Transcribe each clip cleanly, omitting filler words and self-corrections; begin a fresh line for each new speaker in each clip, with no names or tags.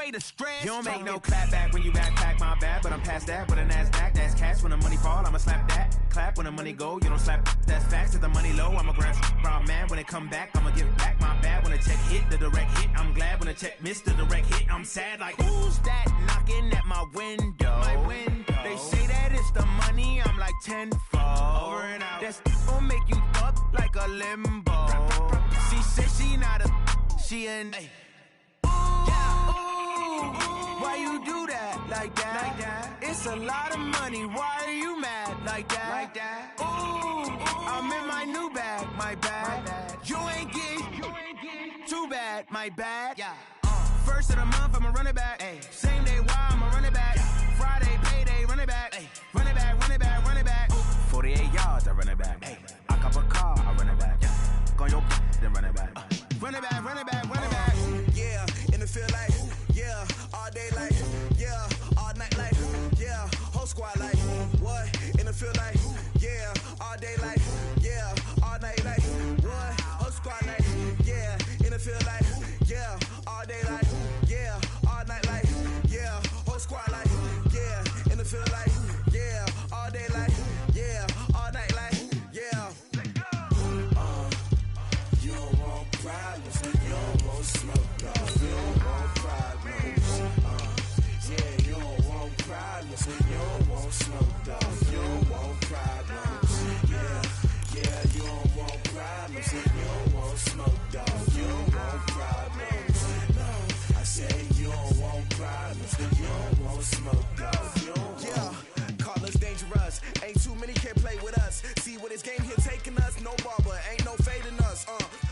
away the stress.
You don't make no clap back when you backpack, my bad, but I'm past that. With a NASDAQ, that's cash. When the money fall, I'ma slap that. Clap when the money go, you don't slap. That's facts. If the money low, I'ma grab brown man. When it come back, I'ma give back my bad. When the check hit, the direct hit, I'm glad. When the check missed the direct hit, I'm sad. Like, who's that knocking at my window? They say that it's the money, I'm like tenfold. Over and out. That's gon' make you up like a limbo. She said she not a, she an. Why you do that like that? It's a lot of money. Why are you mad like that? Ooh, I'm in my new bag, my bad. You ain't getting too bad, my bad. Yeah. First of the month, I'ma run it back. Same day, why I'ma run it back. Friday, payday, run it back. Run it back, run it back, run it back. 48 yards, I run it back. I cop a car, I run it back. Go on your then run it back. Run it back, run it back, run it back.
Yeah, in the field like, yeah, all day like, yeah, all night like, yeah, whole squad like, what? In the field like, yeah, all day like, yeah, all night like, what? Whole squad like, yeah, in the field like, yeah, all day like, yeah, all night like, yeah, whole squad like, yeah, in the field like, yeah, all day like, yeah, all night like, yeah. You don't want problems, you don't want smoke, dog. You don't want problems. Yeah, you don't want problems, you don't want smoke, dog. You don't want problems. Yeah, you don't want problems, you don't want smoke, dog. You don't want problems. No, I say you don't want problems, you don't want smoke, dog. You don't want. Call us dangerous, ain't too many can play with us. See what this game here taking us, no barber, ain't no fading us.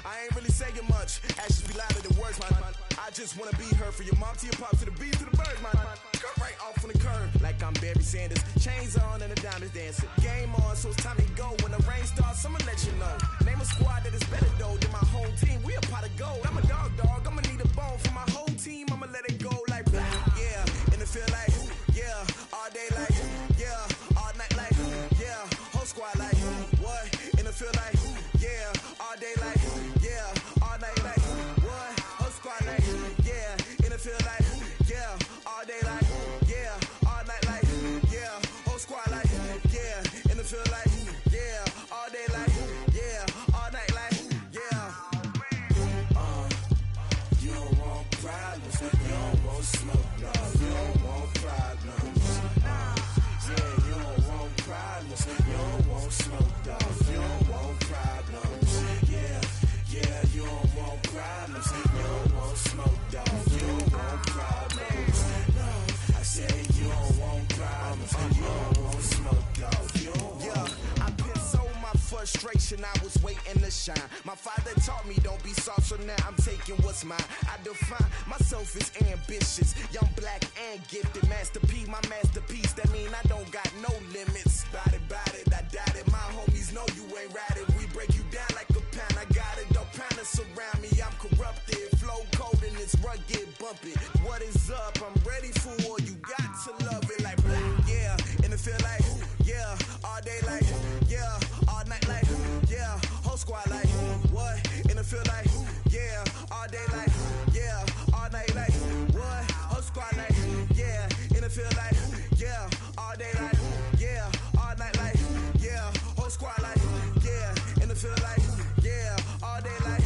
I ain't really saying much, actions be louder than words, man. I just wanna be heard, for your mom to your pop, to the beat, to the bird, man. Cut right off on the curb, like I'm Barry Sanders. Chains on and the diamonds dancing. Game on, so it's time to go. When the rain starts, I'ma let you know. Name a squad that is better though than my home team. We a pot of gold. I'm a dog, I'ma need a bone for my whole team. I'ma let it go like, yeah, in the field like, yeah, all day like, yeah, all night like, yeah, whole squad like, what? In the field like, yeah, all day like, yeah, all night like, what? Whole squad like, yeah, in the field like, yeah, all day like, yeah, all night like, yeah, whole squad like, yeah, in the field like, yeah, all day like, yeah, all night like, yeah. You don't want problems, you don't want smoke, no, you don't want problems. Yeah, you don't want problems, you don't want smoke, dog. You don't want problems. Yeah, you don't want problems, you don't want smoke, dog. You don't want problems. No, I said you don't want problems, you don't want smoke, dog. You don't want. I put so my frustration, I was waiting to shine. My father taught me don't be soft, so now I'm taking what's mine. I define myself as ambitious, young, black, and gifted. Master P, my masterpiece. That mean I don't got no limits. Bout it, I doubt it. My homies know you ain't ratted. We break you down like a pound. I got it, don't pound us around me. I'm corrupted, flow cold and it's rugged, bumpy. What is up? I'm ready for war. You got to love it like black. Yeah, in the field like, yeah, all day like, yeah, all night like, yeah, whole squad like, what? In the field like, yeah, all day like, yeah, all night like, what? Whole squad like, yeah, in the field like, yeah, all day like, yeah, all night like, yeah, whole squad like, yeah, in the field like, yeah, all day like,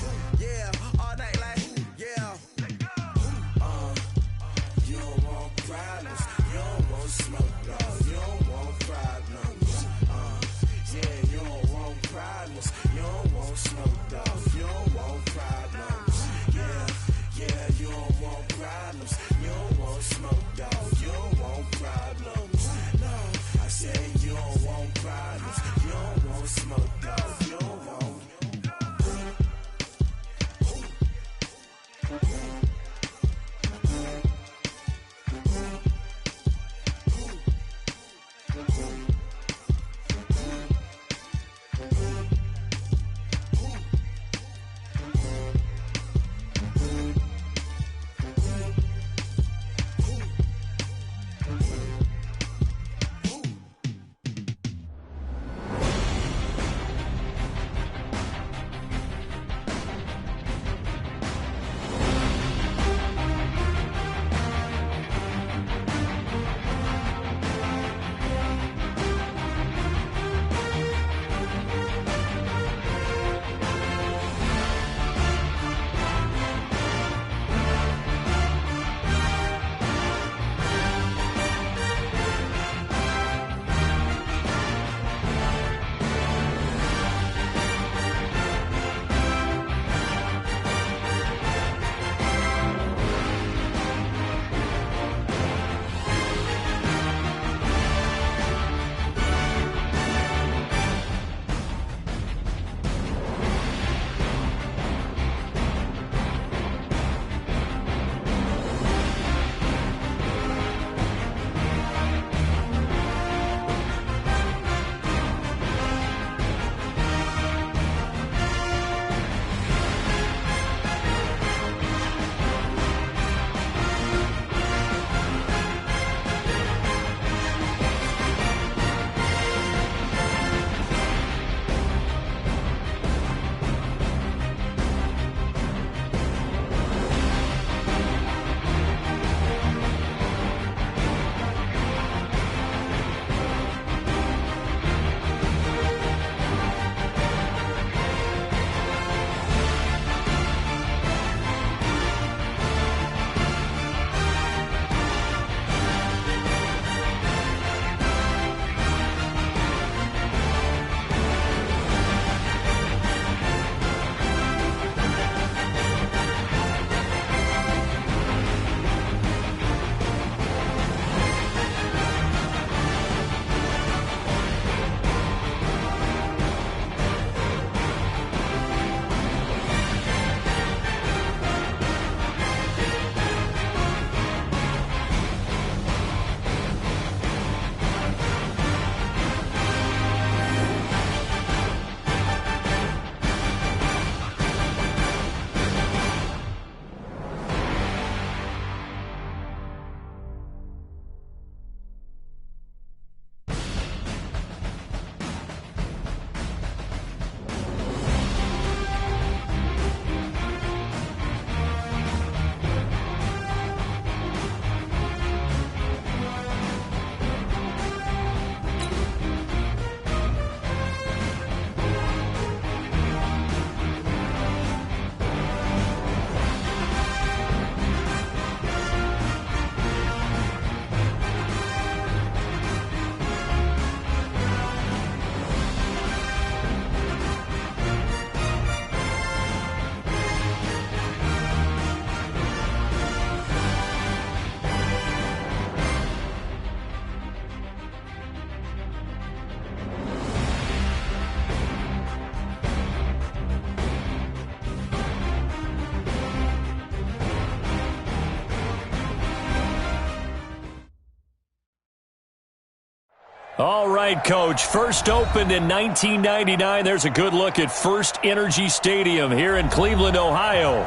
All right, Coach. First opened in 1999. There's a good look at First Energy Stadium here in Cleveland, Ohio.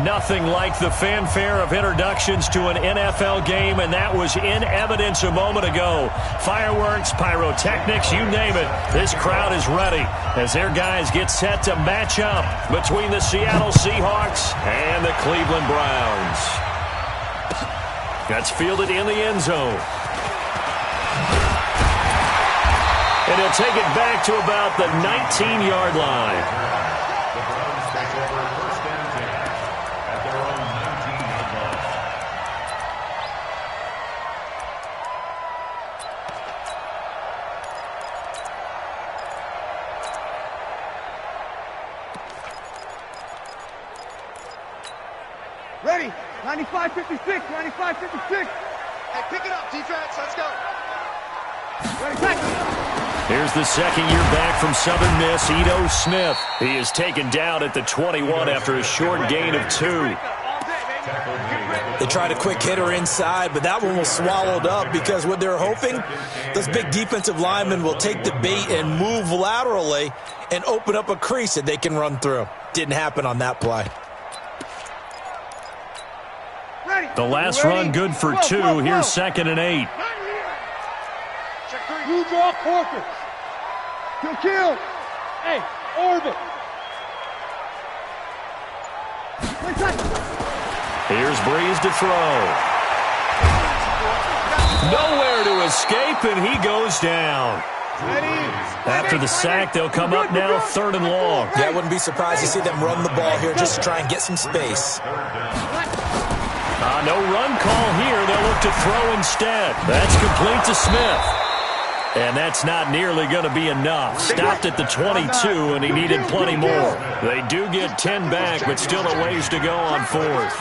Nothing like the fanfare of introductions to an NFL game, and that was in evidence a moment ago. Fireworks, pyrotechnics, you name it. This crowd is ready as their guys get set to match up between the Seattle Seahawks and the Cleveland Browns. That's fielded in the end zone. And he'll take it back to about the 19-yard line.
Ready, 95-56, 95-56.
Hey, pick it up, defense, let's go.
Ready, tackle.
Here's the second year back from Southern Miss, Ito Smith. He is taken down at the 21 after a short gain of 2.
They tried a quick hitter inside, but that one was swallowed up because what they're hoping, those big defensive linemen will take the bait and move laterally and open up a crease that they can run through. Didn't happen on that play.
The last run good for 2. Here's 2nd and 8.
You draw corpus. Kill. Hey, orbit.
Here's Breeze to throw. Nowhere to escape, and he goes down. After the sack, they'll come up now 3rd and long.
Yeah, I wouldn't be surprised to see them run the ball here just to try and get some space.
No run call here. They'll look to throw instead. That's complete to Smith. And that's not nearly going to be enough. Stopped at the 22, and he needed plenty more. They do get 10 back, but still a ways to go on 4th.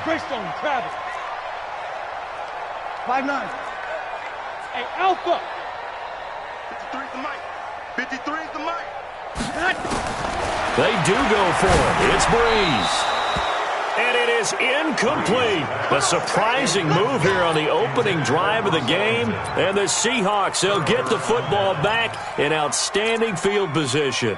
Greystone, Travis. 5-9. Hey, Alpha.
53's the mic. 53's the mic.
They do go for it. It's Breeze. And it is incomplete. A surprising move here on the opening drive of the game. And the Seahawks, they'll get the football back in outstanding field position.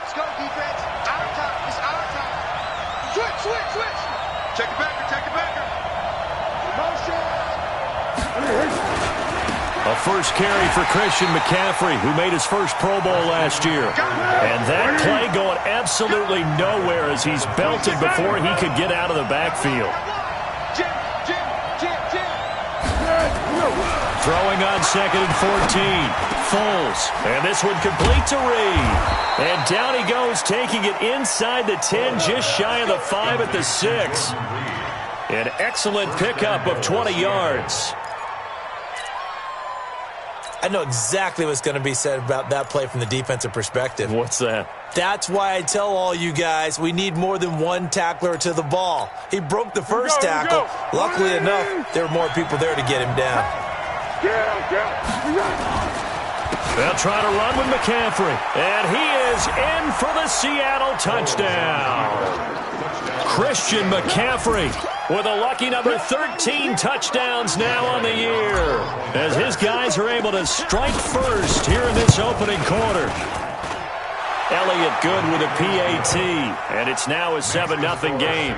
Let's go, defense. Our time. It's our time. Switch. Check it backer. Motion.
A first carry for Christian McCaffrey, who made his first Pro Bowl last year. And that play going absolutely nowhere as he's belted before he could get out of the backfield.
Jim.
Throwing on 2nd and 14. Foles. And this one complete to Reed. And down he goes, taking it inside the 10, just shy of the 5 at the 6. An excellent pickup of 20 yards.
I know exactly what's going to be said about that play from the defensive perspective.
What's that?
That's why I tell all you guys we need more than one tackler to the ball. He broke the first tackle. Luckily enough, there were more people there to get him down.
They'll try to run with McCaffrey. And he is in for the Seattle touchdown. Christian McCaffrey with a lucky number 13 touchdowns now on the year, as his guys are able to strike first here in this opening quarter. Elliott good with a PAT, and it's now a 7-0 game.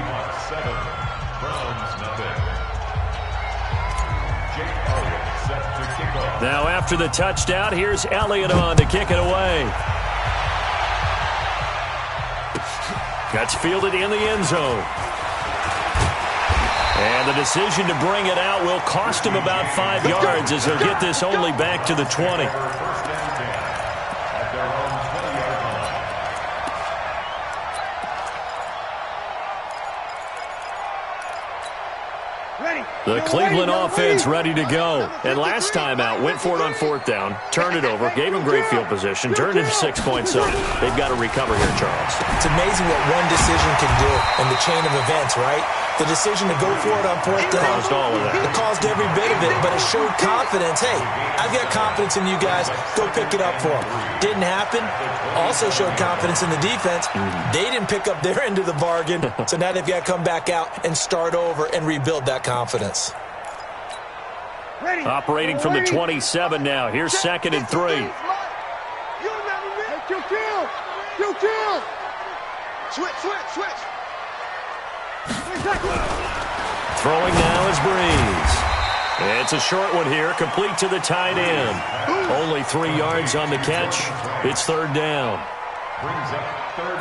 Now after the touchdown, here's Elliott on to kick it away. That's fielded in the end zone. And the decision to bring it out will cost him about 5 yards as he'll get this only back to the 20.
Ready.
The Cleveland offense ready to go. And last time out, went for it on fourth down, turned it over, gave them great field position, turned it 6 points up. They've got to recover here, Charles.
It's amazing what one decision can do in the chain of events, right? The decision to go for it on fourth down.
Caused all of that.
It caused every bit of it, but it showed confidence. Hey, I've got confidence in you guys. Go pick it up for them. Didn't happen. Also showed confidence in the defense. They didn't pick up their end of the bargain, so now they've got to come back out and start over and rebuild that confidence.
Operating from the 27 now. Here's 2nd and 3.
Kill. Switch.
Throwing now is Breeze. It's a short one here, complete to the tight end. Only 3 yards on the catch. It's 3rd down.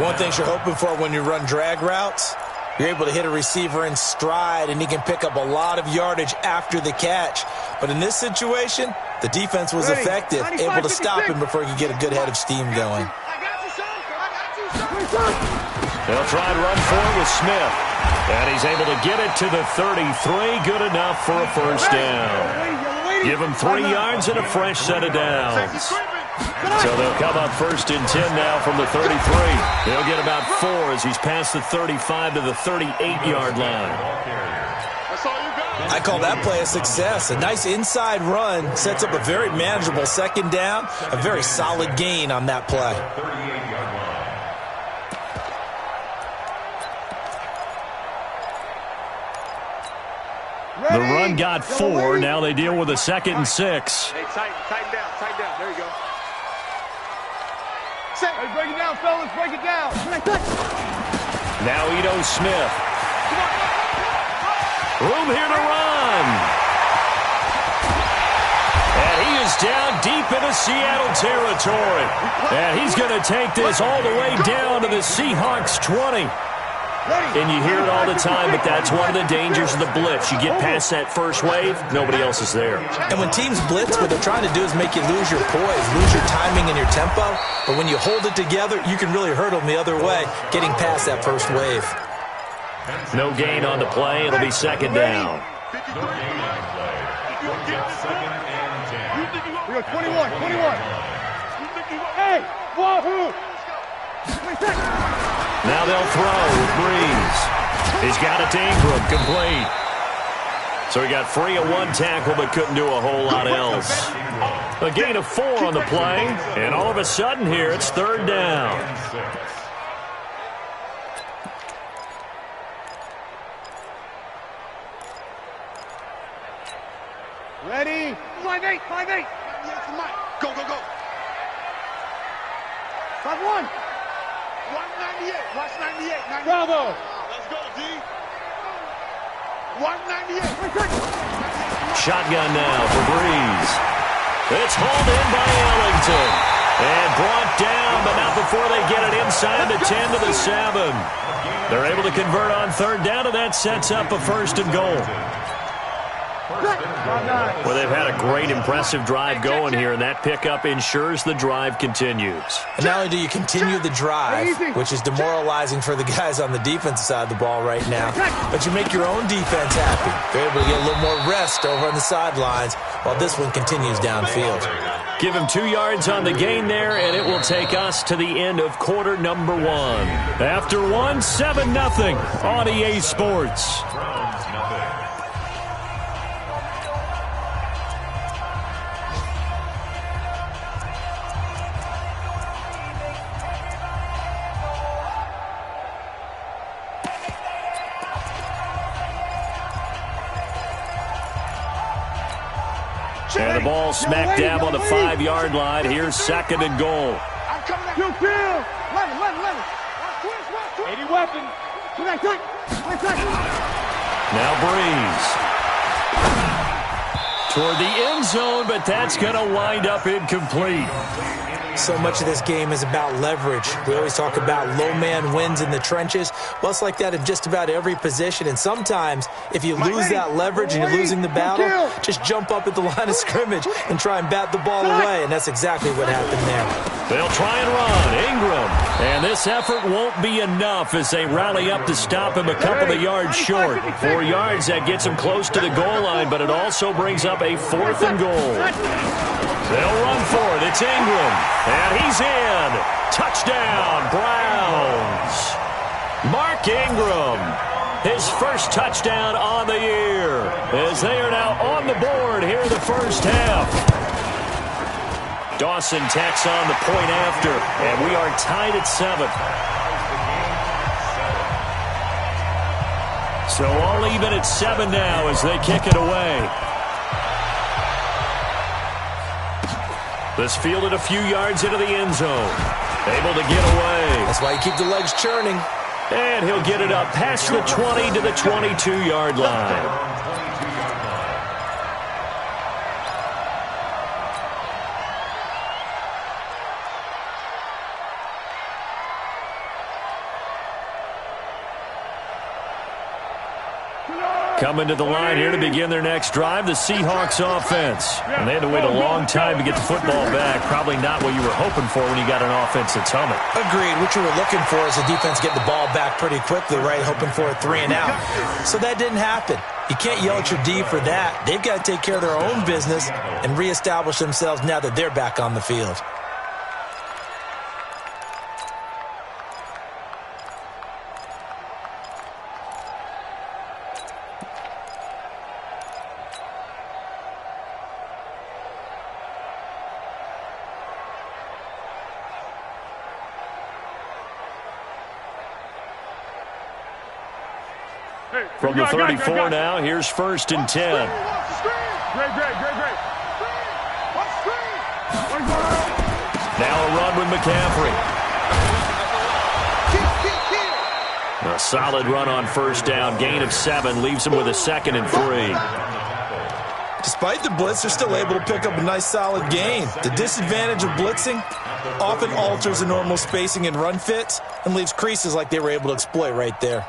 One thing you're hoping for when you run drag routes, you're able to hit a receiver in stride, and he can pick up a lot of yardage after the catch. But in this situation, the defense was effective, able to stop him before he could get a good head of steam going.
They'll try and run forward with Smith. And he's able to get it to the 33. Good enough for a first down. Give him 3 yards and a fresh set of downs. So they'll come up 1st and 10 now from the 33. They'll get about 4 as he's past the 35 to the 38-yard line.
I call that play a success. A nice inside run sets up a very manageable 2nd down. A very solid gain on that play.
The run got 4. Now they deal with a 2nd and 6.
Hey, tighten down. There you go.
Hey, break it down, fellas. Break it down.
Now Ito Smith. Room here to run. And he is down deep into Seattle territory. And he's going to take this all the way down to the Seahawks 20. And you hear it all the time, but that's one of the dangers of the blitz. You get past that first wave, nobody else is there.
And when teams blitz, what they're trying to do is make you lose your poise, lose your timing and your tempo. But when you hold it together, you can really hurt them the other way, getting past that first wave.
No gain on the play. It'll be 2nd down.
We got 21. Hey, wahoo!
Now they'll throw with Breeze. He's got it to Ingram, complete. So he got free of 1 tackle but couldn't do a whole lot else. A gain of 4 on the play, and all of a sudden here it's 3rd down.
Ready? 5-8.
Go.
5-1.
198. Watch 98.
Bravo.
Let's go, D. 198.
Shotgun now for Breeze. It's hauled in by Ellington. And brought down, but not before they get it inside the 10 to the 7. They're able to convert on 3rd down, and that sets up a 1st and goal. Well, they've had a great, impressive drive going here, and that pickup ensures the drive continues.
And not only do you continue the drive, which is demoralizing for the guys on the defensive side of the ball right now, but you make your own defense happy. They're able to get a little more rest over on the sidelines while this one continues downfield.
Give him 2 yards on the gain there, and it will take us to the end of quarter number 1. After 1, 7-0 on EA Sports. And the ball smack dab on the 5-yard line. Here's 2nd and goal.
Kill. 11. 80 weapons.
Now Breeze. Toward the end zone, but that's going to wind up incomplete.
So much of this game is about leverage. We always talk about low man wins in the trenches. Well, it's like that in just about every position. And sometimes, if you lose that leverage and you're losing the battle, just jump up at the line of scrimmage and try and bat the ball away. And that's exactly what happened there.
They'll try and run. Ingram. And this effort won't be enough as they rally up to stop him a couple of yards short. 4 yards, that gets him close to the goal line, but it also brings up a 4th and goal. They'll run for it. It's Ingram. And he's in. Touchdown, Browns. Mark Ingram, his first touchdown on the year, as they are now on the board here in the first half. Dawson tacks on the point after, and we are tied at 7. So all even at 7 now as they kick it away. This fielded a few yards into the end zone. Able to get away.
That's why you keep the legs churning.
And he'll get it up past the 20 to the 22-yard line. Coming to the line here to begin their next drive, the Seahawks offense. And they had to wait a long time to get the football back. Probably not what you were hoping for when you got an offense that's humming.
Agreed. What you were looking for is a defense getting the ball back pretty quickly, right? Hoping for a 3 and out. So that didn't happen. You can't yell at your D for that. They've got to take care of their own business and reestablish themselves now that they're back on the field.
From the 34 now, here's 1st and 10.
Great.
Now a run with McCaffrey. A solid run on 1st down. Gain of 7 leaves him with a 2nd and 3.
Despite the blitz, they're still able to pick up a nice solid gain. The disadvantage of blitzing often alters the normal spacing and run fits and leaves creases like they were able to exploit right there.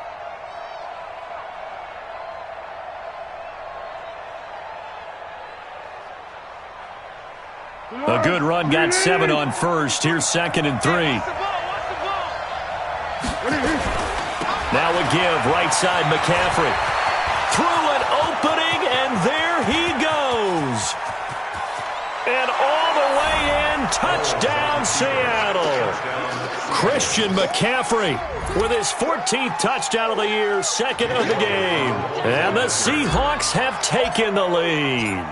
A good run, got 7 on 1st. Here's 2nd and 3. Now a give, right side McCaffrey. Through an opening, and there he goes. And all the way in, touchdown Seattle. Christian McCaffrey with his 14th touchdown of the year, 2nd of the game. And the Seahawks have taken the lead.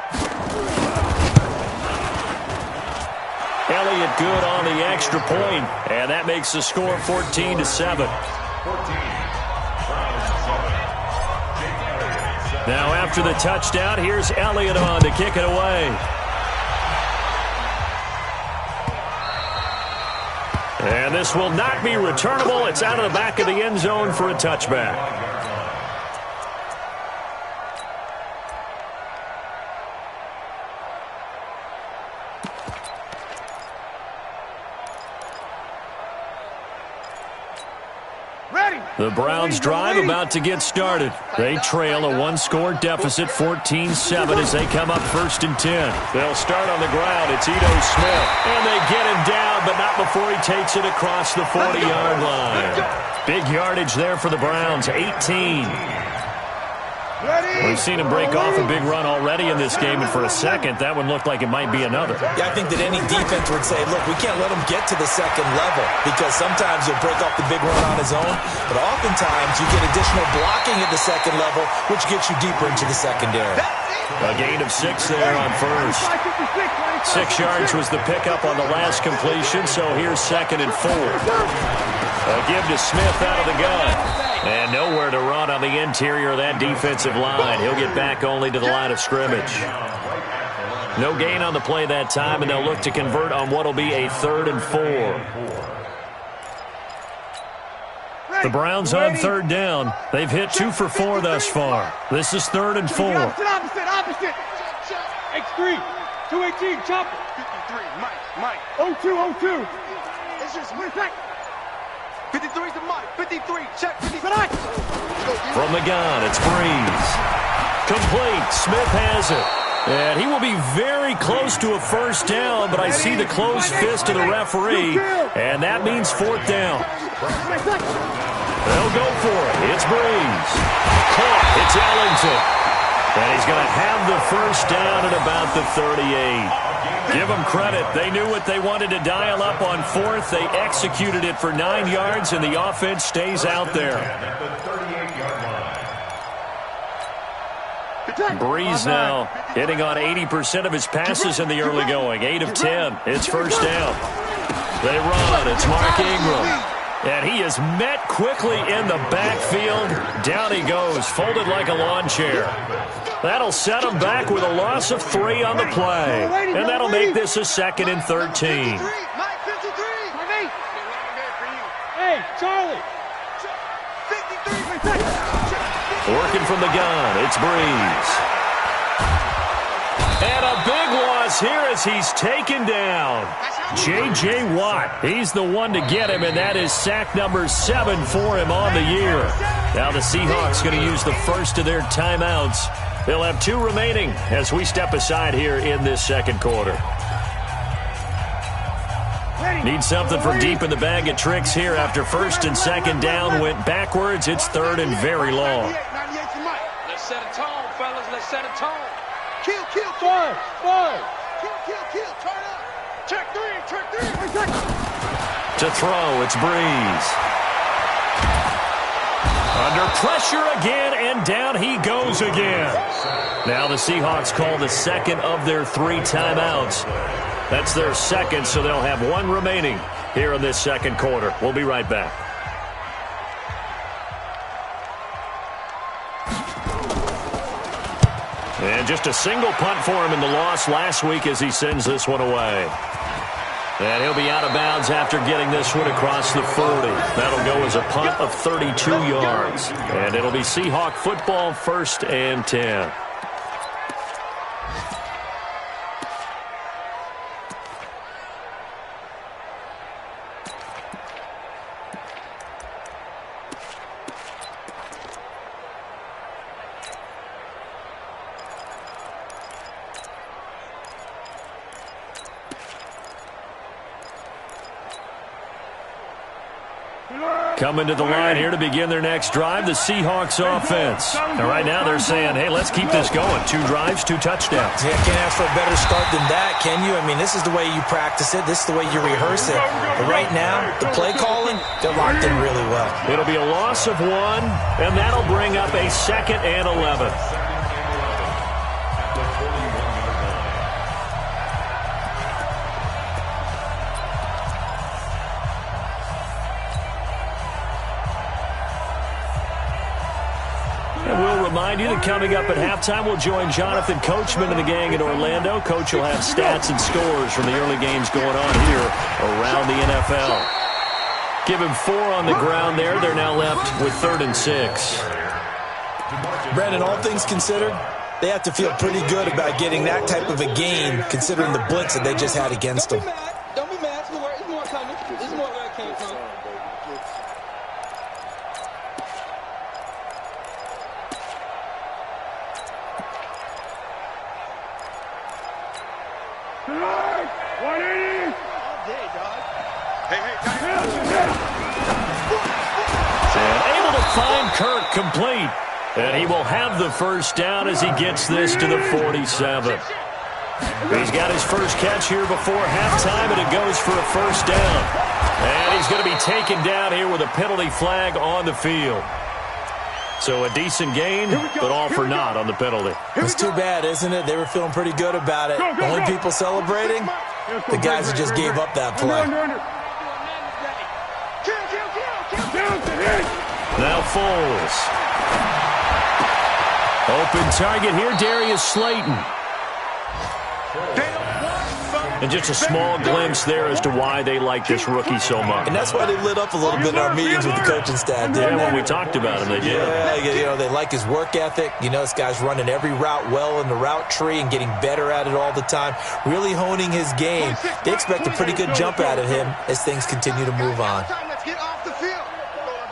Elliott good on the extra point, and that makes the score 14-7. Now after the touchdown, here's Elliott on to kick it away. And this will not be returnable. It's out of the back of the end zone for a touchback. The Browns drive about to get started. They trail a 1-score deficit, 14-7, as they come up 1st and 10. They'll start on the ground. It's Ito Smith. And they get him down, but not before he takes it across the 40-yard line. Big yardage there for the Browns, 18. We've seen him break off a big run already in this game, and for a second, that one looked like it might be another.
Yeah, I think that any defense would say, look, we can't let him get to the 2nd level, because sometimes he'll break off the big run on his own, but oftentimes you get additional blocking at the 2nd level, which gets you deeper into the secondary.
A gain of 6 there on 1st. 6 yards was the pickup on the last completion, so here's 2nd and 4. A give to Smith out of the gun. And nowhere to run on the interior of that defensive line. He'll get back only to the line of scrimmage. No gain on the play that time, and they'll look to convert on what will be a 3rd and 4. The Browns on 3rd down. They've hit 2 for 4 thus far. This is 3rd and 4.
Opposite. X3. 218, chopper.
53, Mike.
0-2.
It's just
Wait a sec.
53's the mic. 53. Check. 53.
From the gun, it's Breeze. Complete. Smith has it. And he will be very close to a first down, but I see the closed fist of the referee, and that means fourth down. They'll go for it. It's Breeze. Caught. It's Ellington. And he's going to have the first down at about the 38. Give them credit. They knew what they wanted to dial up on fourth. They executed it for 9 yards, and the offense stays out there. Breeze now hitting on 80% of his passes in the early going. 8 of 10. It's first down. They run. It's Mark Ingram. And he is met quickly in the backfield. Down he goes, folded like a lawn chair. That'll set him back with a loss of 3 on the play. And that'll make this a 2nd and 13.
Hey, Charlie.
Working from the gun, it's Breeze. And a big loss here as he's taken down. J.J. Watt, he's the one to get him, and that is sack number 7 for him on the year. Now the Seahawks going to use the first of their timeouts. They'll have 2 remaining as we step aside here in this second quarter. Need something from deep in the bag of tricks here after first and second down went backwards. It's 3rd and very long.
Let's set a tone, fellas. Let's set a tone. Kill.
Five.
Kill. Turn up. Check 3.
To throw, it's Breeze. Under pressure again, and down he goes again. Now the Seahawks call the second of their 3 timeouts. That's their second, so they'll have 1 remaining here in this second quarter. We'll be right back. And just a single punt for him in the loss last week as he sends this one away. And he'll be out of bounds after getting this one across the 40. That'll go as a punt of 32 yards. And it'll be Seahawk football, 1st and 10. Coming to the line here to begin their next drive, the Seahawks offense. And right now they're saying, hey, let's keep this going. 2 drives, 2 touchdowns.
Yeah, can't ask for a better start than that, can you? I mean, this is the way you practice it. This is the way you rehearse it. But right now, the play calling, they're locked in really well.
It'll be a loss of 1, and that'll bring up a 2nd and 11. Remind you that coming up at halftime, we'll join Jonathan Coachman and the gang in Orlando. Coach will have stats and scores from the early games going on here around the NFL. Give him 4 on the ground there. They're now left with 3rd and 6.
Brandon, all things considered, they have to feel pretty good about getting that type of a gain, considering the blitz that they just had against them.
Don't be mad. It's more coming. This is more where it came from.
And able to find Kirk complete. And he will have the first down as he gets this to the 47. He's got his first catch here before halftime, and it goes for a first down. And he's going to be taken down here with a penalty flag on the field. So a decent gain, but all for naught on the penalty.
It's too bad, isn't it? They were feeling pretty good about it. The only people celebrating, the guys who just gave up that play.
Now Foles. Open target here, Darius Slayton. And just a small glimpse there as to why they like this rookie so much.
And that's why they lit up a little bit in our meetings with the coaching staff, didn't they?
When we talked about him, they did.
Yeah, they like his work ethic. This guy's running every route well in the route tree and getting better at it all the time, really honing his game. They expect a pretty good jump out of him as things continue to move on.
Let's get off the field.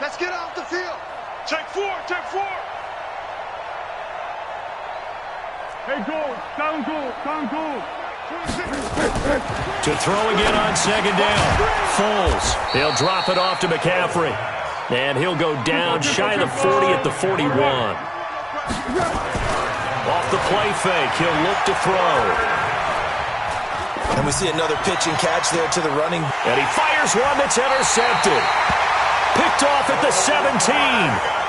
Let's get off the field. Take four, take four.
Hey, goal, down goal, down goal.
To throw again on second down. Foles. He'll drop it off to McCaffrey. And he'll go down shy of the 40 at the 41. Off the play fake, he'll look to throw.
And we see another pitch and catch there to the running.
And he fires one that's intercepted. Picked off at the 17.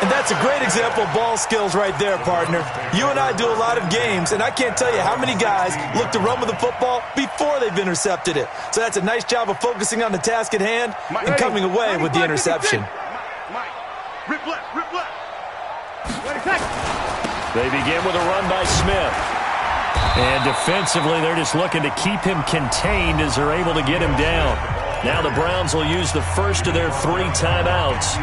And that's a great example of ball skills right there, partner. You and I do a lot of games, and I can't tell you how many guys look to run with the football before they've intercepted it. So that's a nice job of focusing on the task at hand and coming away with the interception.
Rip left, rip left.
They begin with a run by Smith. And defensively, they're just looking to keep him contained as they're able to get him down. Now the Browns will use the first of their 3 timeouts,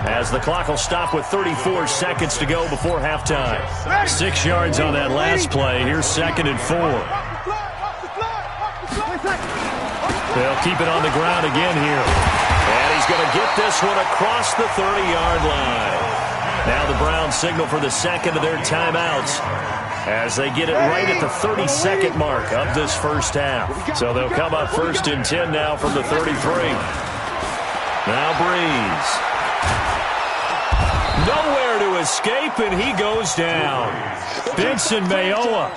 as the clock will stop with 34 seconds to go before halftime. 6 yards on that last play. Here's 2nd and 4. They'll keep it on the ground again here. And he's going to get this one across the 30-yard line. Now the Browns signal for the second of their timeouts as they get it right at the 32nd mark of this first half. So they'll come up 1st and 10 now from the 33. Now Breeze. Nowhere to escape, and he goes down. Benson Mayowa.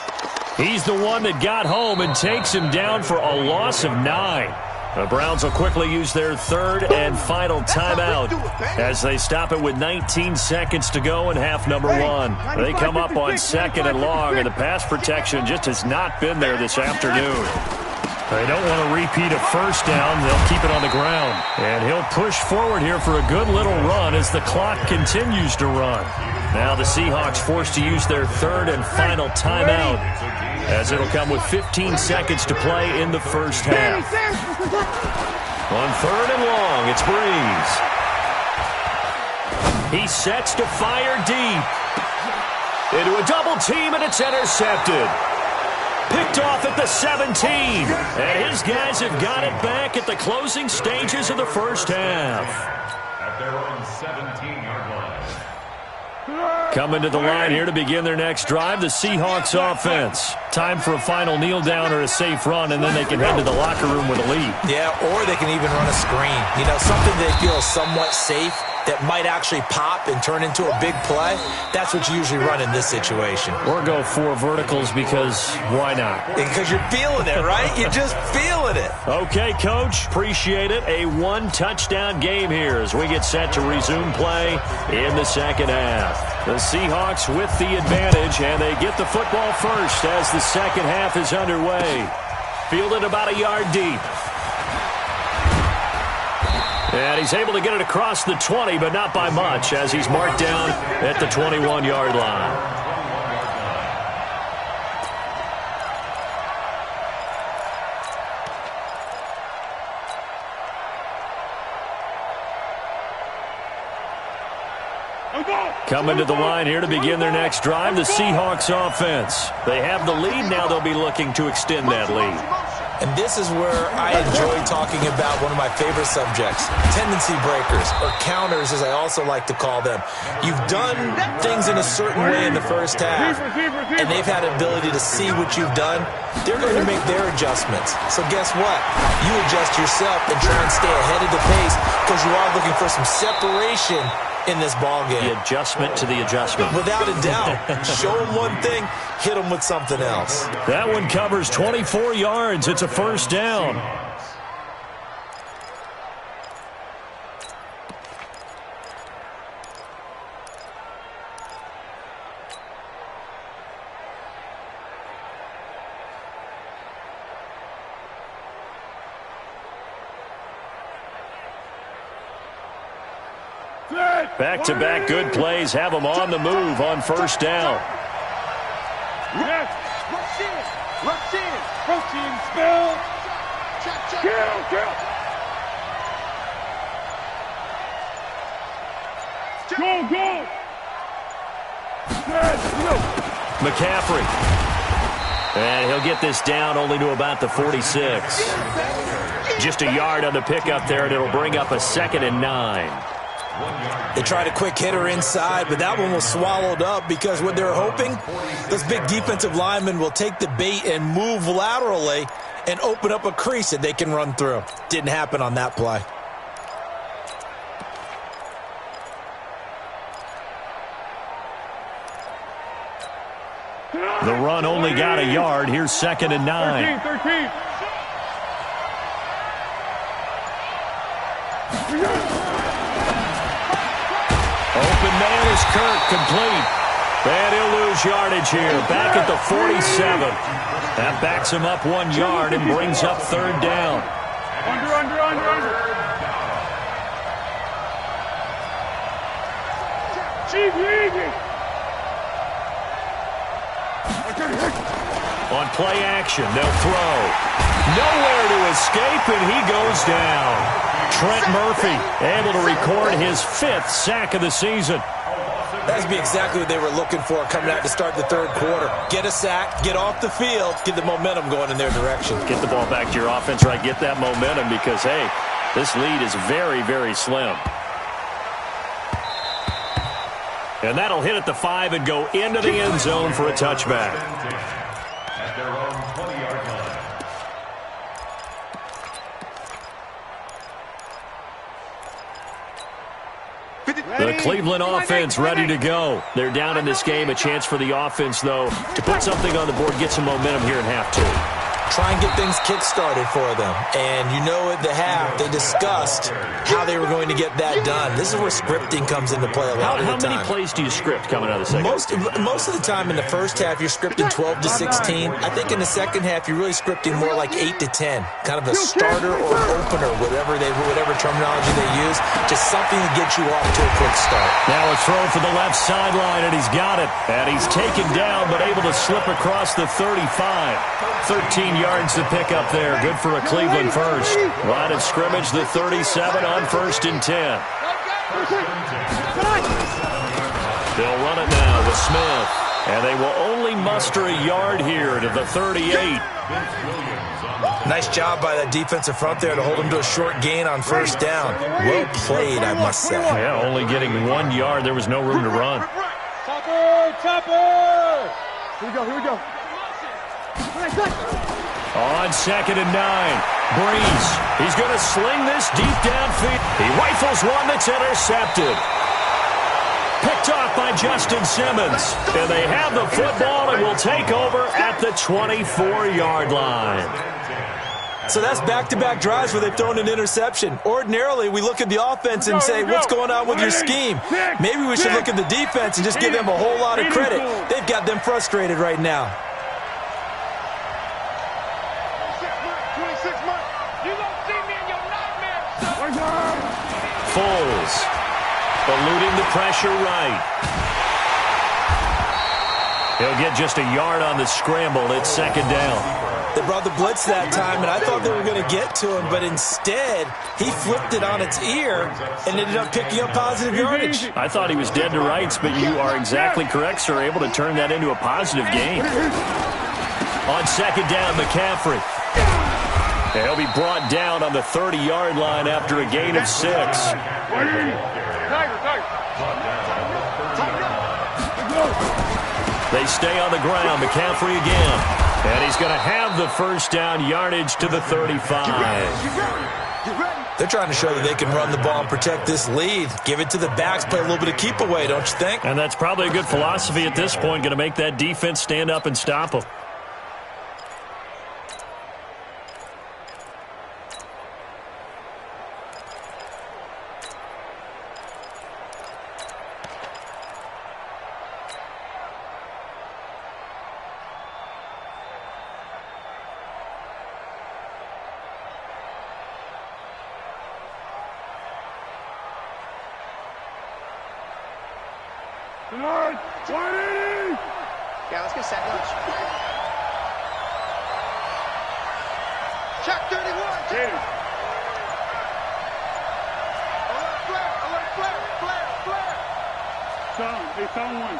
He's the one that got home and takes him down for a loss of 9. The Browns will quickly use their 3rd and final timeout as they stop it with 19 seconds to go in half number 1. They come up on 2nd and long, and the pass protection just has not been there this afternoon. They don't want to repeat a first down. They'll keep it on the ground. And he'll push forward here for a good little run as the clock continues to run. Now the Seahawks forced to use their 3rd and final timeout, as it'll come with 15 seconds to play in the first half. On 3rd and long, it's Breeze. He sets to fire deep. Into a double team, and it's intercepted. Picked off at the 17. And his guys have got it back at the closing stages of the first half.
At their own 17-yard line.
Coming to the line here to begin their next drive, the Seahawks offense. Time for a final kneel down or a safe run, and then they can head to the locker room with a lead.
Yeah, or they can even run a screen. Something they feel is somewhat safe that might actually pop and turn into a big play. That's what you usually run in this situation.
Or go 4 verticals, because why not?
Because you're feeling it, right? You're just feeling it.
Okay, Coach. Appreciate it. A 1-touchdown game here as we get set to resume play in the second half. The Seahawks with the advantage, and they get the football first as the second half is underway. Fielded about a yard deep. And he's able to get it across the 20, but not by much, as he's marked down at the 21-yard line. Coming to the line here to begin their next drive, the Seahawks offense. They have the lead. Now they'll be looking to extend that lead.
And this is where I enjoy talking about one of my favorite subjects, tendency breakers, or counters as I also like to call them. You've done things in a certain way in the first half, and they've had an ability to see what you've done. They're going to make their adjustments. So guess what? You adjust yourself and try and stay ahead of the pace, because you are looking for some separation in this ball game.
The adjustment to the adjustment.
Without a doubt. Show them one thing, hit them with something else.
That one covers 24 yards. It's a first down. Back-to-back good plays have them on the move on first down.
Rush in.
Protein spill.
Check.
Kill. Go.
McCaffrey. And he'll get this down only to about the 46. Just a yard on the pickup there, and it'll bring up a 2nd and 9.
They tried a quick hitter inside, but that one was swallowed up because what they're hoping, those big defensive linemen will take the bait and move laterally and open up a crease that they can run through. Didn't happen on that play.
The run only got a yard. Here's 2nd and 9.
13.
Open man is Kirk, complete. And he'll lose yardage here. Back at the 47. That backs him up 1 yard and brings up 3rd down.
Under. Chief, easy.
On play action, they'll throw. Nowhere to escape, and he goes down. Trent Murphy able to record his 5th sack of the season.
That'd be exactly what they were looking for coming out to start the 3rd quarter. Get a sack, get off the field, get the momentum going in their direction.
Get the ball back to your offense, right? Get that momentum because, hey, this lead is very, very slim. And that'll hit at the 5 and go into the end zone for a touchback.
At their own 20-yard line.
The Cleveland offense ready to go. They're down in this game. A chance for the offense, though, to put something on the board, get some momentum here in half 2.
Try and get things kick-started for them. And you know at the half, they discussed how they were going to get that done. This is where scripting comes into play a lot of the time.
How many plays do you script coming out of the second?
Most of the time in the first half, you're scripting 12 to 16. I think in the second half, you're really scripting more like 8 to 10. Kind of a starter or an opener, whatever terminology they use. Just something to get you off to a quick start.
Now a throw for the left sideline, and he's got it. And he's taken down, but able to slip across the 35. 13 yards to pick up there. Good for a Cleveland first. Line of scrimmage, the 37 on 1st and 10. They'll run it now with Smith. And they will only muster a yard here to the 38.
Nice job by that defensive front there to hold him to a short gain on 1st down. Well played, I must say.
Yeah, only getting 1 yard. There was no room to run.
Chopper! Here we go.
On 2nd and 9, Breeze. He's going to sling this deep downfield. He rifles one that's intercepted. Picked off by Justin Simmons. And they have the football and will take over at the 24-yard line.
So that's back-to-back drives where they've thrown an interception. Ordinarily, we look at the offense and say, what's going on with your scheme? Maybe we should look at the defense and just give them a whole lot of credit. They've got them frustrated right now.
Foles eluding the pressure right. He'll get just a yard on the scramble. It's 2nd down.
They brought the blitz that time, and I thought they were going to get to him, but instead, he flipped it on its ear and ended up picking up positive yardage.
I thought he was dead to rights, but you are exactly correct, sir. Able to turn that into a positive gain. On 2nd down, McCaffrey. And he'll be brought down on the 30-yard line after a gain of 6. They stay on the ground. McCaffrey again. And he's going to have the 1st down yardage to the 35.
They're trying to show that they can run the ball and protect this lead. Give it to the backs, play a little bit of keep away, don't you think?
And that's probably a good philosophy at this point. Going to make that defense stand up and stop them.
Tonight, 20!
Yeah, let's get set lunch. Check 31.
Hey.
Alert flare, flare.
Sound one.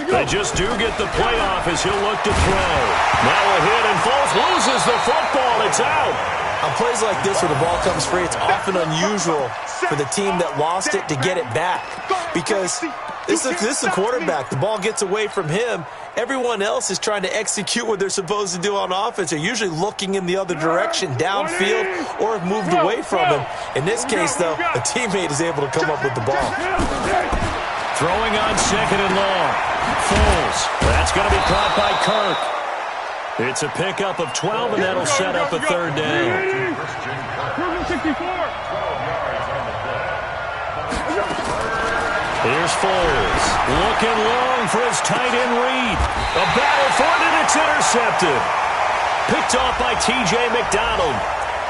They just do get the play off as he'll look to throw. Now a hit and falls, loses the football. It's out.
On plays like this where the ball comes free, it's often unusual for the team that lost it to get it back. Because this is the quarterback. The ball gets away from him. Everyone else is trying to execute what they're supposed to do on offense. They're usually looking in the other direction, downfield, or have moved away from him. In this case, though, a teammate is able to come up with the ball.
Throwing on second and long. Foles. That's going to be caught by Kirk. It's a pickup of 12, and that'll set up a third down.
64.
Here's Foles. Looking long for his tight end read. A battle for it, and it's intercepted. Picked off by T.J. McDonald.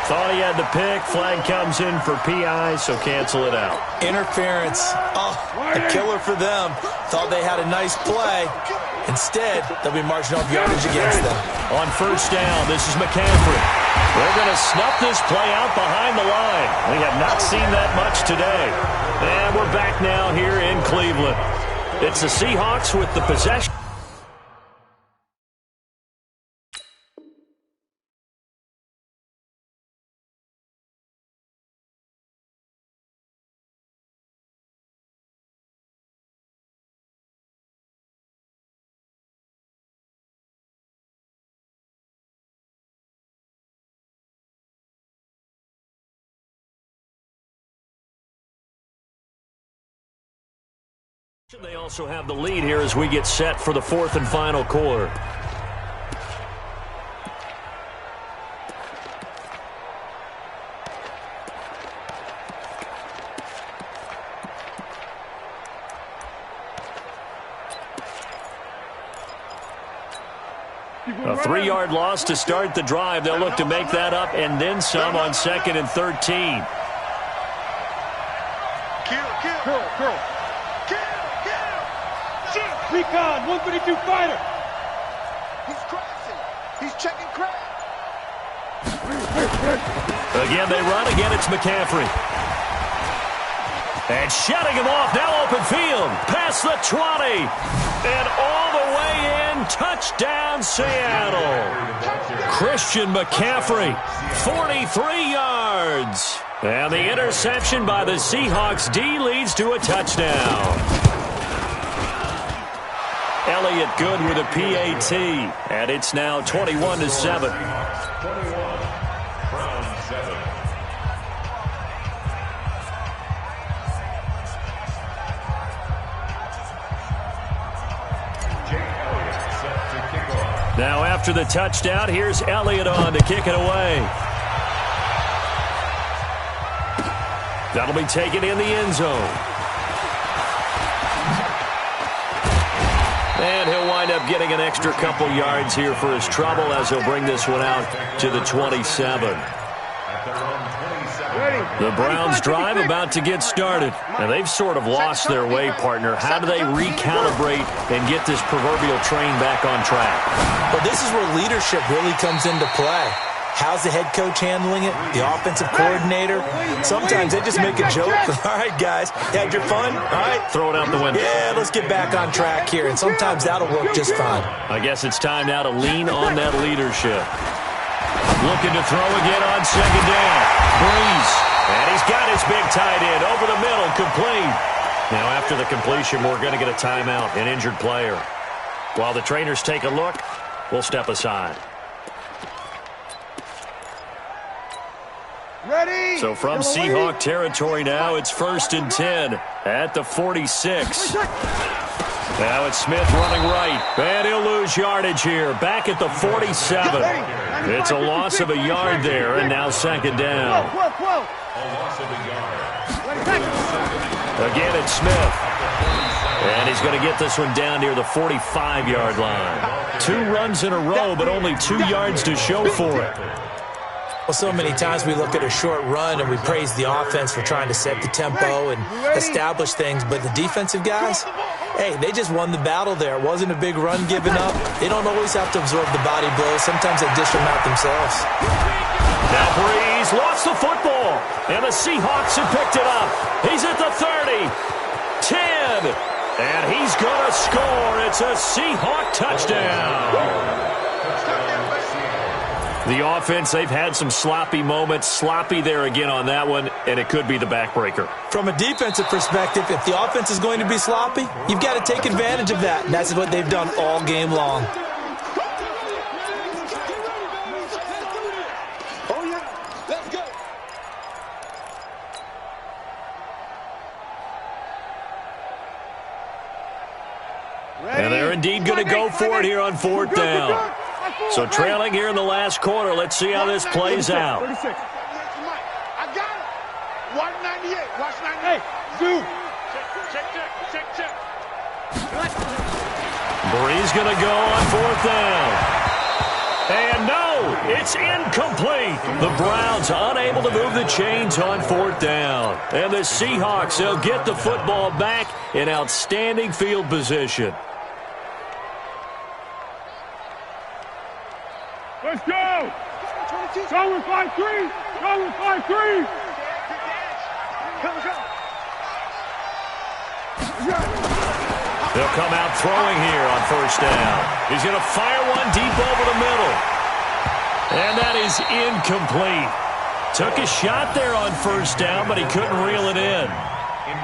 Thought he had the pick. Flag comes in for PI, so cancel it out.
Interference. Oh, a killer for them. Thought they had a nice play. Instead, they'll be marching off yardage against them.
On first down, this is McCaffrey. They're going to snuff this play out behind the line. We have not seen that much today. And we're back now here in Cleveland. It's the Seahawks with the possession. They also have the lead here as we get set for the fourth and final quarter. A 3-yard loss to start the drive. They'll look to make that up and then some on second and 13.
Kill.
Recon, 132 fighter.
He's crashing. He's checking crash.
Again, they run. Again, it's McCaffrey. And shutting him off. Now open field. Past the 20. And all the way in. Touchdown, Seattle. Christian McCaffrey, 43 yards. And the interception by the Seahawks D leads to a touchdown. Elliott good with a PAT, and it's now 21-7. Now after the touchdown, here's Elliott on to kick it away. That'll be taken in the end zone. And he'll wind up getting an extra couple yards here for his trouble as he'll bring this one out to the 27. The Browns drive about to get started. Now they've sort of lost their way, partner. How do they recalibrate and get this proverbial train back on track?
Well, this is where leadership really comes into play. How's the head coach handling it? The offensive coordinator? Sometimes they just make a joke. All right, guys, you had your fun? All right.
Throw it out the window.
Yeah, let's get back on track here. And sometimes that'll work just fine.
I guess it's time now to lean on that leadership. Looking to throw again on second down. Breeze. And he's got his big tight end over the middle, complete. Now after the completion, we're going to get a timeout, an injured player. While the trainers take a look, we'll step aside.
Ready?
So from Seahawk territory now, it's 1st and 10 at the 46. Now it's Smith running right, and he'll lose yardage here. Back at the 47. It's a loss of a yard there, and now second down. Again, it's Smith. And he's going to get this one down near the 45-yard line. 2 runs in a row, but only 2 yards to show for it.
Well, so many times we look at a short run and we praise the offense for trying to set the tempo and establish things, but the defensive guys, Hey, they just won the battle there. It wasn't a big run given up. They don't always have to absorb the body blows. Sometimes they dish them out themselves.
Now Breeze lost the football, and the Seahawks have picked it up. He's at the 30, 10, and he's going to score. It's a Seahawk touchdown. The offense, they've had some sloppy moments. Sloppy there again on that one, and it could be the backbreaker.
From a defensive perspective, if the offense is going to be sloppy, you've got to take advantage of that, and that's what they've done all game long.
Oh, yeah. Let's go.
And they're indeed going to go for it here on 4th down. So trailing here in the last quarter. Let's see how this plays out.
36. I got it. Watch 98. Watch 98. Hey, Zoo. Check.
Breeze going to go on 4th down. And no, it's incomplete. The Browns unable to move the chains on 4th down. And the Seahawks, they'll get the football back in outstanding field position.
Let's go! Go with 5-3! Go with 5-3!
They'll come out throwing here on 1st down. He's going to fire one deep over the middle. And that is incomplete. Took a shot there on 1st down, but he couldn't reel it in.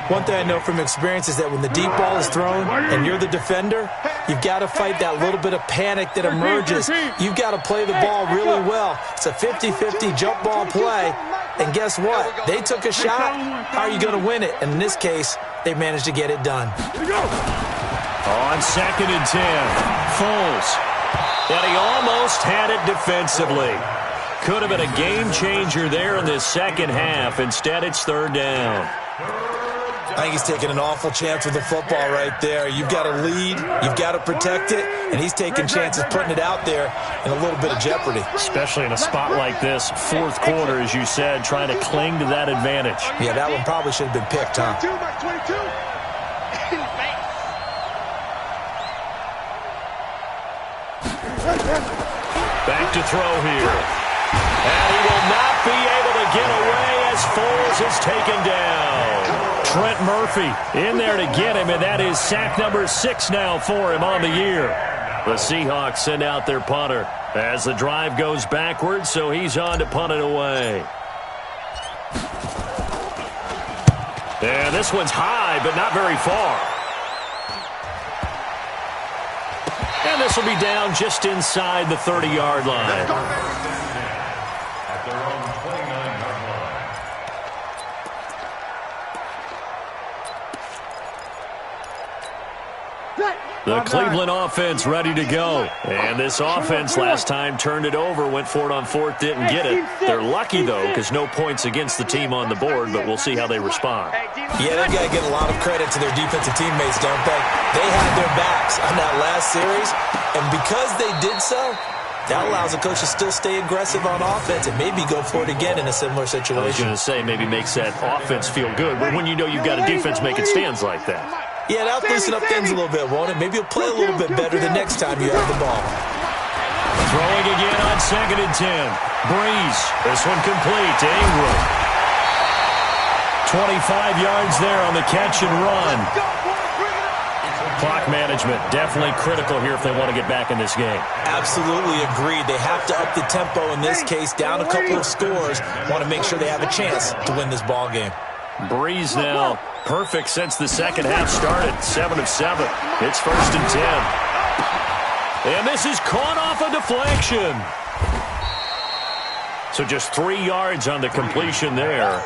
One thing I know from experience is that when the deep ball is thrown and you're the defender, you've got to fight that little bit of panic that emerges. You've got to play the ball really well. It's a 50-50 jump ball play. And guess what? They took a shot. How are you going to win it? And in this case, they managed to get it done.
On 2nd and 10, Foles. And he almost had it defensively. Could have been a game changer there in this second half. Instead, it's 3rd down.
I think he's taking an awful chance with the football right there. You've got to lead, you've got to protect it, and he's taking chances putting it out there in a little bit of jeopardy.
Especially in a spot like this, 4th quarter, as you said, trying to cling to that advantage.
Yeah, that one probably should have been picked, huh?
22.
Back to throw here. And he will not be able to get away as Foles is taken down. Trent Murphy in there to get him, and that is sack number 6 now for him on the year. The Seahawks send out their punter as the drive goes backwards, so he's on to punt it away. And this one's high, but not very far. And this will be down just inside the 30-yard line. The Cleveland offense ready to go. And this offense last time turned it over, went for it on 4th, didn't get it. They're lucky, though, because no points against the team on the board, but we'll see how they respond.
Yeah, they've got to get a lot of credit to their defensive teammates, don't they? They had their backs on that last series, and because they did so, that allows the coach to still stay aggressive on offense and maybe go for it again in a similar situation.
I was going to say maybe makes that offense feel good, but when you know you've got a defense making stands like that.
Yeah, that'll loosen up things a little bit, won't it? Maybe you'll play a little bit better the next time you have the ball.
Throwing again on 2nd and 10. Breeze. This one complete to Ingram. 25 yards there on the catch and run. Clock management definitely critical here if they want to get back in this game.
Absolutely agreed. They have to up the tempo in this case, down a couple of scores. Want to make sure they have a chance to win this ball game.
Breeze now perfect since the second half started. 7 of 7. It's 1st and 10. And this is caught off a deflection. So just 3 yards on the completion there.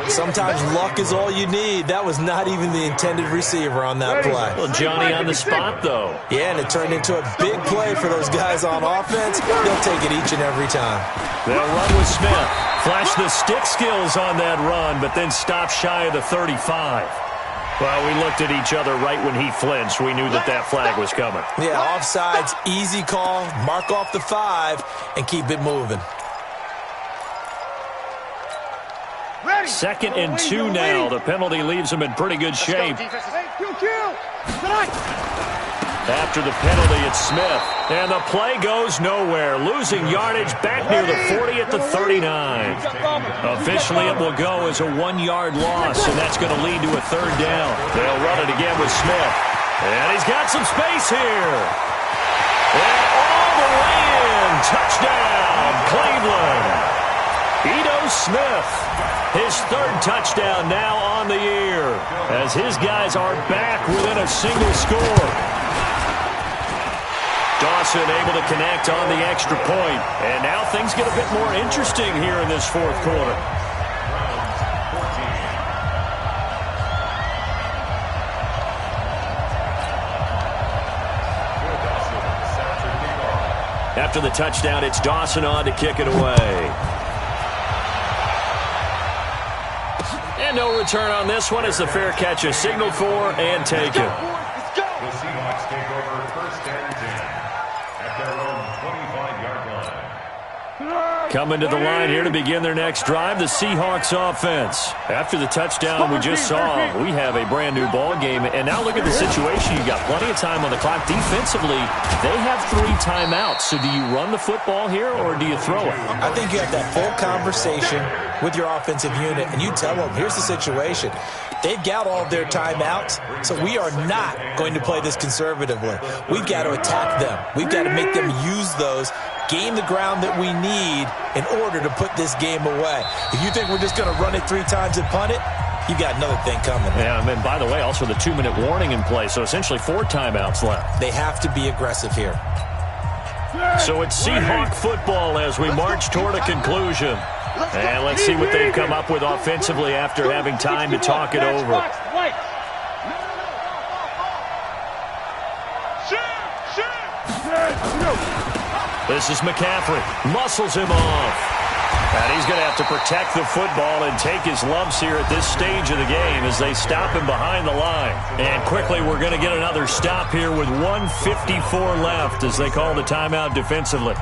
Sometimes luck is all you need. That was not even the intended receiver on that play.
Well, Johnny on the spot, though.
Yeah, and it turned into a big play for those guys on offense. They'll take it each and every time.
They'll run with Smith. Flash the stick skills on that run, but then stop shy of the 35. Well, we looked at each other right when he flinched. We knew that that flag was coming.
Yeah, offsides, easy call. Mark off the 5 and keep it moving.
2nd and 2 now. The penalty leaves them in pretty good shape. After the penalty, it's Smith. And the play goes nowhere. Losing yardage back near the 40 at the 39. Officially, it will go as a 1-yard loss, and that's going to lead to a 3rd down. They'll run it again with Smith. And he's got some space here. And all the way in. Touchdown, Cleveland. Ito Smith, his 3rd touchdown now on the year, as his guys are back within a single score. Dawson able to connect on the extra point. And now things get a bit more interesting here in this 4th quarter. After the touchdown, it's Dawson on to kick it away. And no return on this one as the fair catch is signaled for and taken.
The Seahawks take over 1st and 10 at their own 25-yard line.
Coming to the line here to begin their next drive, the Seahawks offense. After the touchdown we just saw, we have a brand new ball game. And now look at the situation. You've got plenty of time on the clock. Defensively, they have 3 timeouts. So do you run the football here or do you throw it?
I think you have that full conversation with your offensive unit, and you tell them, here's the situation. They've got all of their timeouts, so we are not going to play this conservatively. We've got to attack them. We've got to make them use those, gain the ground that we need in order to put this game away. If you think we're just going to run it 3 times and punt it, you got another thing coming.
Yeah, and by the way, also the 2-minute warning in play, so essentially 4 timeouts left.
They have to be aggressive here.
So it's Seahawk football as we march toward a conclusion. And let's see what they've come up with offensively after having time to talk it over. This is McCaffrey. Muscles him off. And he's going to have to protect the football and take his lumps here at this stage of the game as they stop him behind the line. And quickly, we're going to get another stop here with 1:54 left as they call the timeout defensively.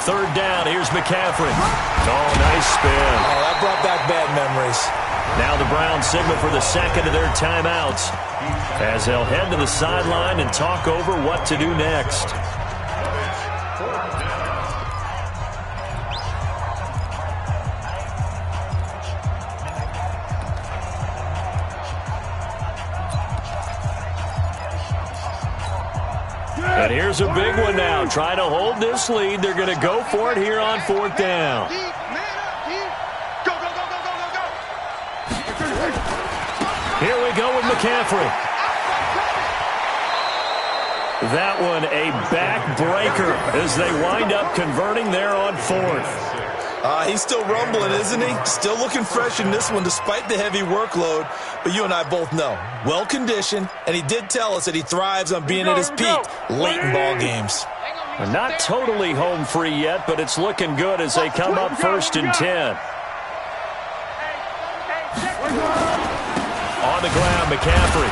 Third down, here's McCaffrey. Oh, nice spin.
Oh, that brought back bad memories.
Now the Browns signal for the 2nd of their timeouts as they'll head to the sideline and talk over what to do next. And here's a big one now. Trying to hold this lead. They're going to go for it here on 4th down.
Go, go, go, go, go, go, go.
Here we go with McCaffrey. That one a backbreaker as they wind up converting there on 4th.
He's still rumbling, isn't he? Still looking fresh in this one despite the heavy workload. But you and I both know, well-conditioned, and he did tell us that he thrives on being at his peak late in ball games.
Not totally home free yet, but it's looking good as they come up 1st and 10. On the ground, McCaffrey.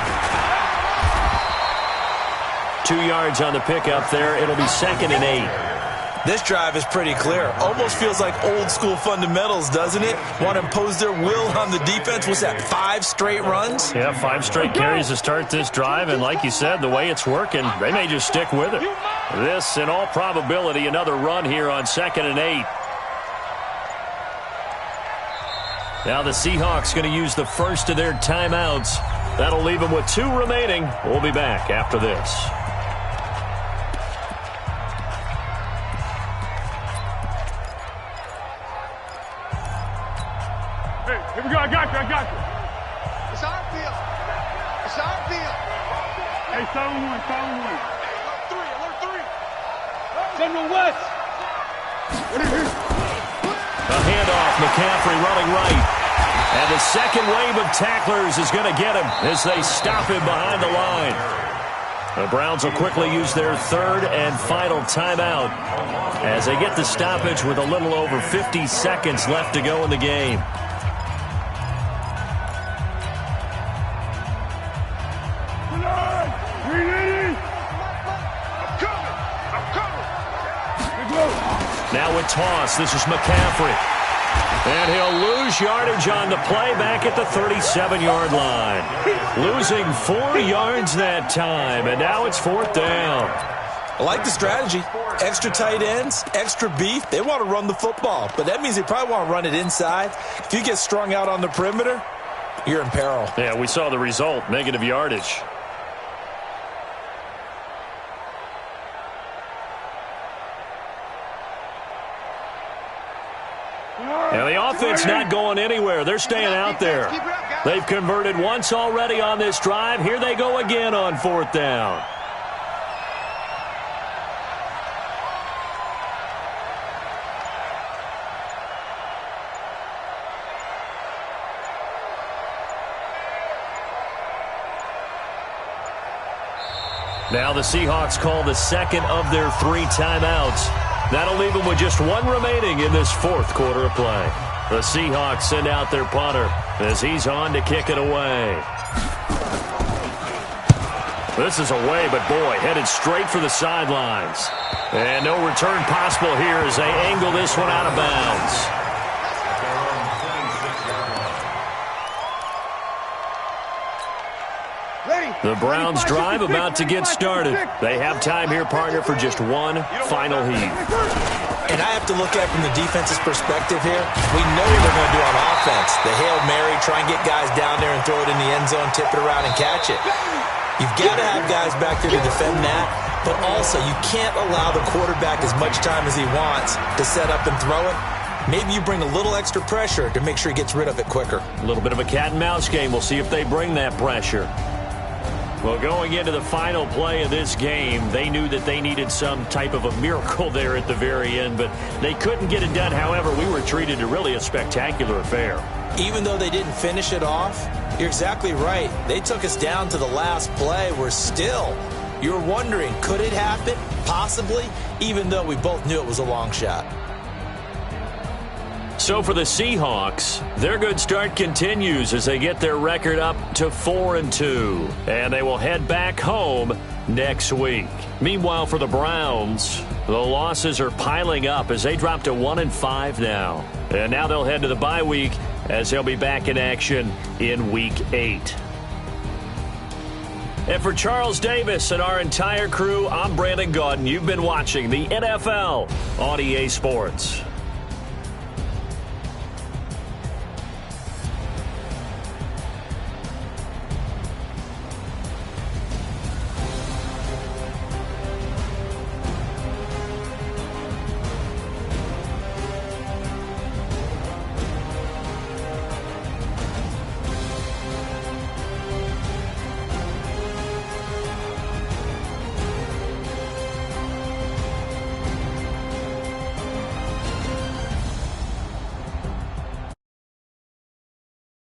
2 yards on the pickup there. It'll be 2nd and 8.
This drive is pretty clear. Almost feels like old-school fundamentals, doesn't it? Want to impose their will on the defense. What's that, 5 straight runs?
Yeah, 5 straight carries to start this drive, and like you said, the way it's working, they may just stick with it. This, in all probability, another run here on 2nd and 8. Now the Seahawks going to use the first of their timeouts. That'll leave them with 2 remaining. We'll be back after this.
Here we go, I got you.
It's our field. It's our field.
Hey, 7-1.
Alert 3.
General West.
A handoff, McCaffrey running right. And the second wave of tacklers is going to get him as they stop him behind the line. The Browns will quickly use their third and final timeout as they get the stoppage with a little over 50 seconds left to go in the game. Now with toss, this is McCaffrey. And he'll lose yardage on the play back at the 37-yard line. Losing 4 yards that time, and now it's 4th down.
I like the strategy. Extra tight ends, extra beef. They want to run the football, but that means they probably want to run it inside. If you get strung out on the perimeter, you're in peril.
Yeah, we saw the result, negative yardage. And the offense not going anywhere. They're staying out there. They've converted once already on this drive. Here they go again on 4th down. Now the Seahawks call the second of their 3 timeouts. That'll leave them with just 1 remaining in this 4th quarter of play. The Seahawks send out their punter as he's on to kick it away. This is away, but boy, headed straight for the sidelines. And no return possible here as they angle this one out of bounds. The Browns drive about to get started. They have time here, partner, for just 1 final heave.
And I have to look at it from the defense's perspective here. We know what they're going to do on offense. The Hail Mary, try and get guys down there and throw it in the end zone, tip it around and catch it. You've got to have guys back there to defend that, but also you can't allow the quarterback as much time as he wants to set up and throw it. Maybe you bring a little extra pressure to make sure he gets rid of it quicker.
A little bit of a cat and mouse game. We'll see if they bring that pressure. Well, going into the final play of this game, they knew that they needed some type of a miracle there at the very end, but they couldn't get it done. However, we were treated to really a spectacular affair.
Even though they didn't finish it off, you're exactly right. They took us down to the last play. You're wondering, could it happen? Possibly, even though we both knew it was a long shot.
So for the Seahawks, their good start continues as they get their record up to 4-2. And they will head back home next week. Meanwhile, for the Browns, the losses are piling up as they drop to 1-5 now. And now they'll head to the bye week as they'll be back in action in Week 8. And for Charles Davis and our entire crew, I'm Brandon Gaudin. You've been watching the NFL on EA Sports.